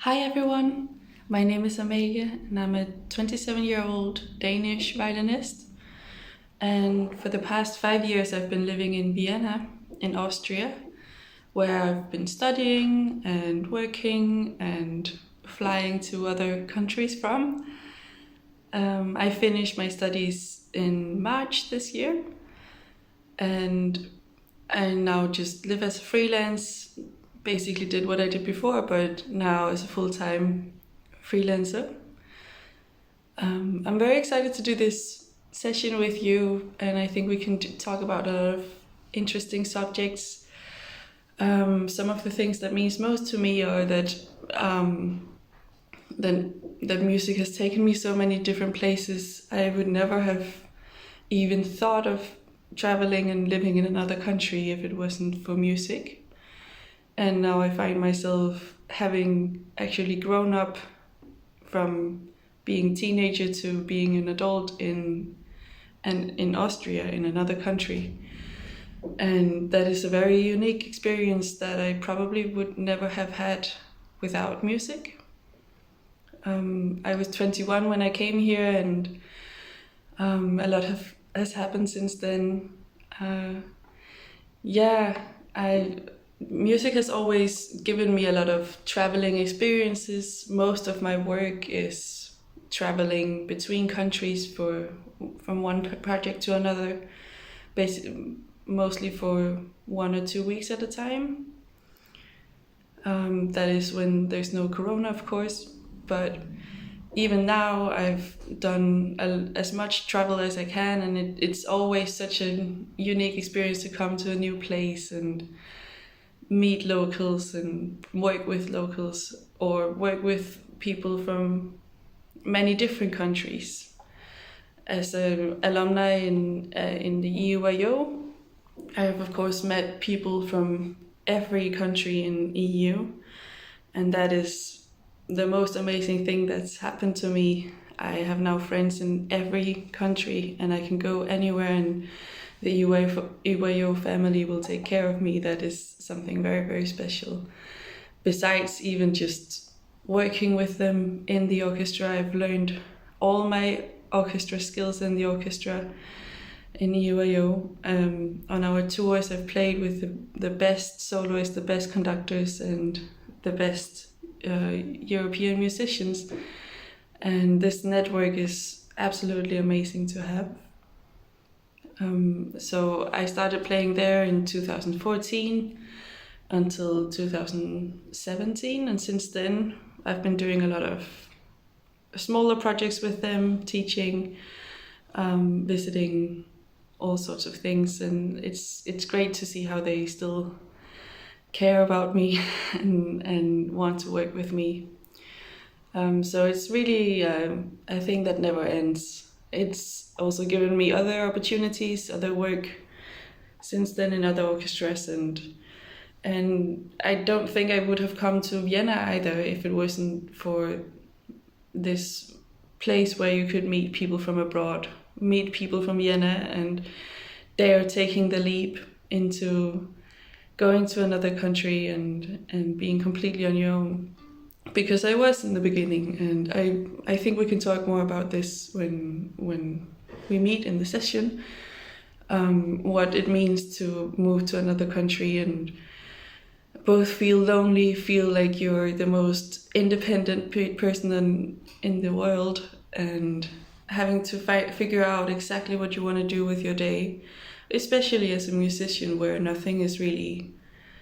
Hi everyone, my name is Amelie and I'm a 27-year-old Danish violinist. And for the past 5 years I've been living in Vienna in Austria, where I've been studying and working and flying to other countries from. I finished my studies in March this year and I now just live as a freelance. Basically did what I did before, but now as a full-time freelancer. I'm very excited to do this session with you, and I think we can talk about a lot of interesting subjects. Some of the things that means most to me are that that music has taken me so many different places. I would never have even thought of traveling and living in another country if it wasn't for music. And now I find myself having actually grown up from being a teenager to being an adult in Austria, in another country. And that is a very unique experience that I probably would never have had without music. I was 21 when I came here, and a lot has happened since then. Music has always given me a lot of traveling experiences. Most of my work is traveling between countries from one project to another, mostly for 1 or 2 weeks at a time. That is when there's no corona, of course, but even now I've done as much travel as I can, and it's always such a unique experience to come to a new place and meet locals and work with locals, or work with people from many different countries. As an alumni in the Euyo, I have of course met people from every country in EU, and that is the most amazing thing that's happened to me. I have now friends in every country, and I can go anywhere, and the Euyo family will take care of me. That is something very, very special. Besides even just working with them in the orchestra, I've learned all my orchestra skills in the orchestra in Euyo. On our tours, I've played with the best soloists, the best conductors, and the best European musicians. And this network is absolutely amazing to have. So I started playing there in 2014 until 2017, and since then I've been doing a lot of smaller projects with them, teaching, visiting, all sorts of things, and it's great to see how they still care about me and want to work with me. So it's really a thing that never ends. It's also given me other opportunities, other work since then in other orchestras, and I don't think I would have come to Vienna either if it wasn't for this place where you could meet people from abroad, meet people from Vienna, and they are taking the leap into going to another country and being completely on your own. Because I was in the beginning, and I think we can talk more about this when we meet in the session, what it means to move to another country and both feel lonely, feel like you're the most independent person in the world, and having to figure out exactly what you want to do with your day, especially as a musician where nothing is really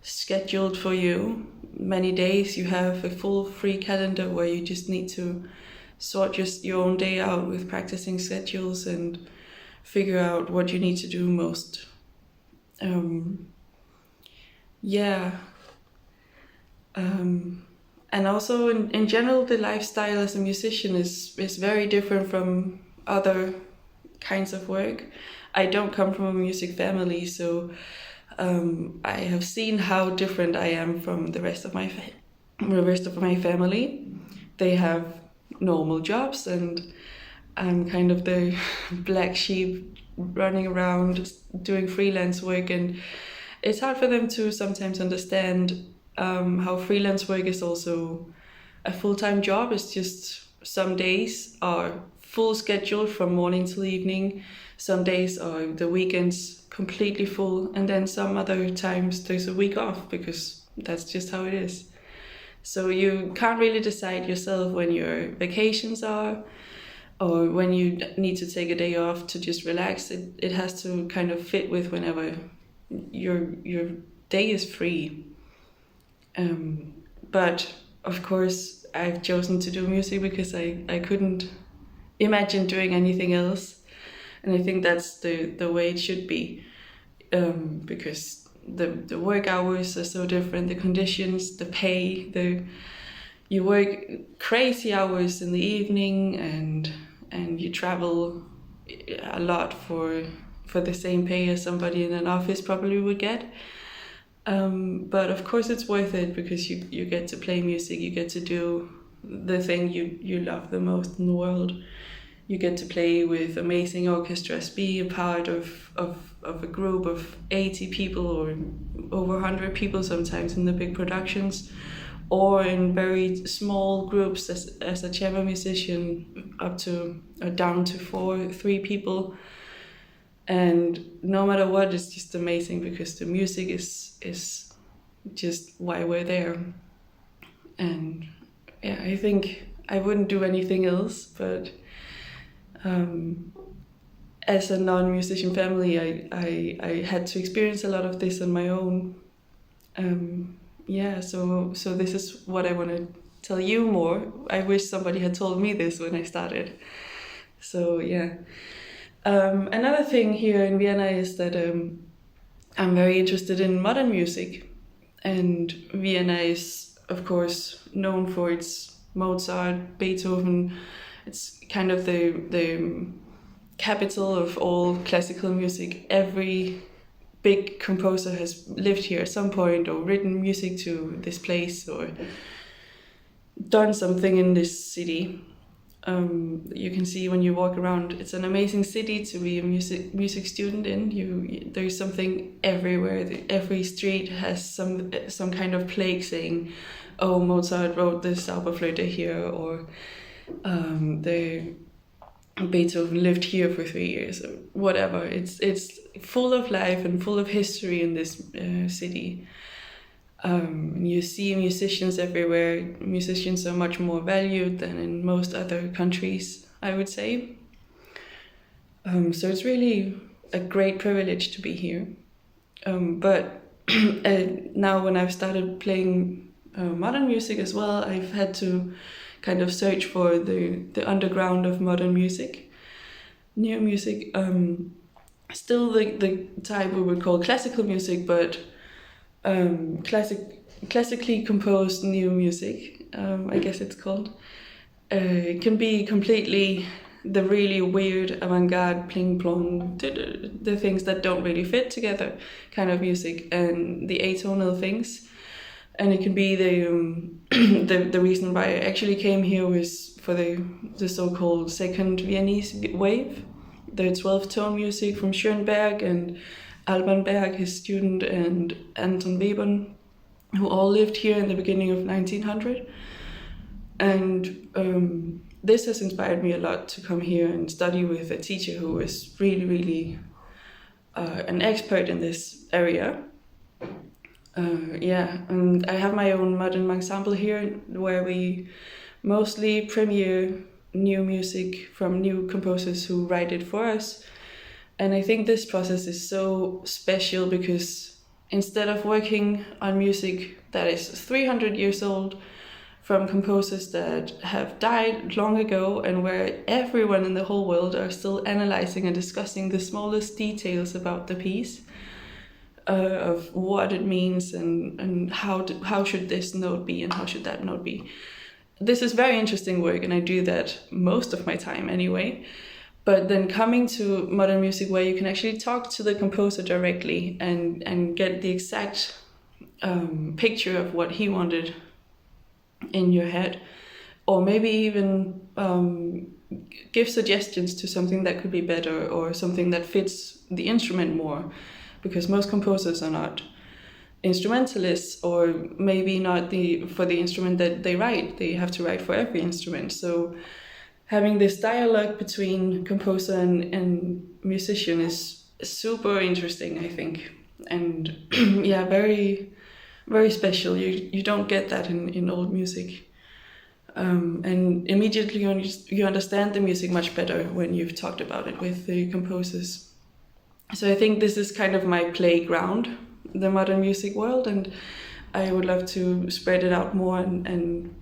scheduled for you. Many days you have a full free calendar where you just need to sort just your own day out with practicing schedules and figure out what you need to do most. And also in general, the lifestyle as a musician is very different from other kinds of work. I don't come from a music family, so I have seen how different I am from the rest of my family. They have normal jobs, and I'm kind of the black sheep running around doing freelance work, and it's hard for them to sometimes understand how freelance work is also a full-time job. It's just some days are full schedule from morning till evening. Some days are the weekends completely full, and then some other times there's a week off, because that's just how it is. So you can't really decide yourself when your vacations are, or when you need to take a day off to just relax. It has to kind of fit with whenever your day is free. But of course, I've chosen to do music because I couldn't imagine doing anything else. And I think that's the way it should be, because the work hours are so different, the conditions, the pay, you work crazy hours in the evening, and you travel a lot for the same pay as somebody in an office probably would get. But of course it's worth it, because you get to play music, you get to do the thing you love the most in the world. You get to play with amazing orchestras, be a part of a group of 80 people or over 100 people sometimes in the big productions, or in very small groups as a chamber musician, up to or down to 3 people. And no matter what, it's just amazing, because the music is just why we're there. And yeah, I think I wouldn't do anything else, but as a non-musician family, I had to experience a lot of this on my own. So this is what I want to tell you more. I wish somebody had told me this when I started. So yeah. Another thing here in Vienna is that I'm very interested in modern music, and Vienna is, of course, known for its Mozart, Beethoven. It's kind of the capital of all classical music. Every big composer has lived here at some point, or written music to this place, or done something in this city. You can see when you walk around, it's an amazing city to be a music student in. There's something everywhere. Every street has some kind of plaque saying, "Oh, Mozart wrote the Zauberflöte here," or the Beethoven lived here for 3 years, or whatever. It's full of life and full of history in this city. You see musicians everywhere. Musicians are much more valued than in most other countries, I would say. So it's really a great privilege to be here. But now when I've started playing modern music as well, I've had to kind of search for the underground of modern music, new music. Still the type we would call classical music, but classically composed new music, I guess it's called. It can be completely the really weird avant-garde, pling plong, the things that don't really fit together kind of music, and the atonal things. And it can be the reason why I actually came here was for the so-called second Viennese wave, the 12-tone music from Schoenberg and Alban Berg, his student, and Anton Webern, who all lived here in the beginning of 1900. And this has inspired me a lot to come here and study with a teacher who is really, really an expert in this area. And I have my own modern ensemble here, where we mostly premiere new music from new composers who write it for us. And I think this process is so special, because instead of working on music that is 300 years old, from composers that have died long ago, and where everyone in the whole world are still analyzing and discussing the smallest details about the piece, of what it means and how should this note be and how should that note be. This is very interesting work, and I do that most of my time anyway. But then coming to modern music, where you can actually talk to the composer directly and get the exact picture of what he wanted in your head, or maybe even give suggestions to something that could be better, or something that fits the instrument more, because most composers are not instrumentalists, or maybe not for the instrument that they write. They have to write for every instrument. So having this dialogue between composer and musician is super interesting, I think, and yeah, very, very special. You don't get that in old music. And immediately you understand the music much better when you've talked about it with the composers. So I think this is kind of my playground, the modern music world, and I would love to spread it out more and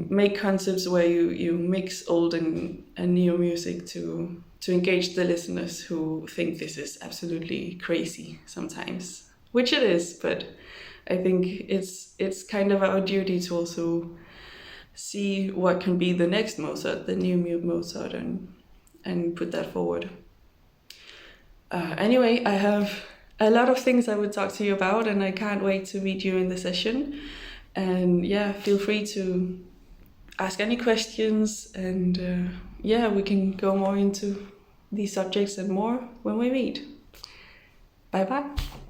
make concepts where you mix old and new music to engage the listeners who think this is absolutely crazy sometimes, which it is, but I think it's kind of our duty to also see what can be the next Mozart, the new Mozart, and put that forward. Anyway, I have a lot of things I would talk to you about, and I can't wait to meet you in the session. And yeah, feel free to ask any questions, and yeah, we can go more into these subjects and more when we meet. Bye bye.